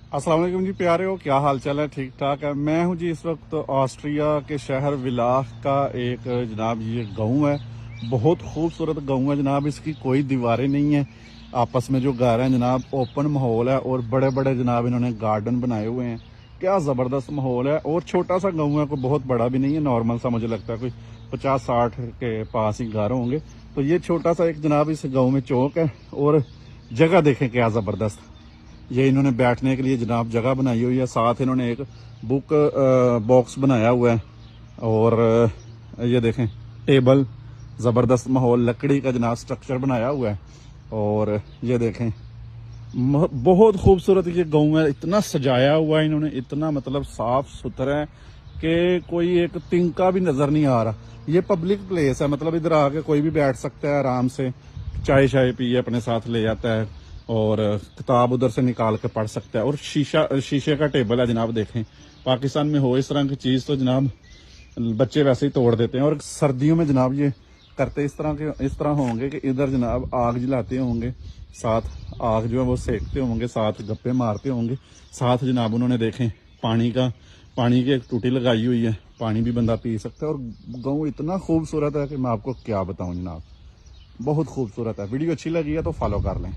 अस्सलाम वालेकुम जी प्यारे हो, क्या हाल चाल है? ठीक ठाक है। मैं हूं जी इस वक्त ऑस्ट्रिया के शहर विलाह का एक जनाब ये गांव है। बहुत खूबसूरत गांव है जनाब। इसकी कोई दीवारें नहीं है, आपस में जो घर हैं जनाब ओपन माहौल है और बड़े बड़े जनाब इन्होंने गार्डन बनाए हुए हैं। क्या ज़बरदस्त माहौल है और छोटा सा गाँव है, कोई बहुत बड़ा भी नहीं है, नॉर्मल सा मुझे लगता है कोई 50-60 के पास ही घर होंगे। तो ये छोटा सा एक जनाब इस गाँव में चौक है और जगह देखें क्या ज़बरदस्त। ये इन्होंने बैठने के लिए जनाब जगह बनाई हुई है, साथ इन्होंने एक बुक बॉक्स बनाया हुआ है और ये देखें टेबल, ज़बरदस्त माहौल, लकड़ी का जनाब स्ट्रक्चर बनाया हुआ है। और ये देखें बहुत खूबसूरत ये गाँव है, इतना सजाया हुआ है इन्होंने, इतना मतलब साफ सुथरा है कि कोई एक तिनका भी नज़र नहीं आ रहा। ये पब्लिक प्लेस है, मतलब इधर आके कोई भी बैठ सकता है आराम से, चाय शाय पिए अपने साथ ले जाता है और किताब उधर से निकाल के पढ़ सकता है। और शीशे का टेबल है जनाब। देखें पाकिस्तान में हो इस तरह की चीज़ तो जनाब बच्चे वैसे ही तोड़ देते हैं। और सर्दियों में जनाब ये करते इस तरह होंगे कि इधर जनाब आग जलाते होंगे, साथ आग जो है वो सेकते होंगे, साथ गप्पे मारते होंगे, साथ जनाब उन्होंने देखें पानी की एक टूटी लगाई हुई है, पानी भी बंदा पी सकता है। और गाँव इतना खूबसूरत है कि मैं आपको क्या बताऊँ जनाब, बहुत खूबसूरत है। वीडियो अच्छी लगी है तो फॉलो कर लें।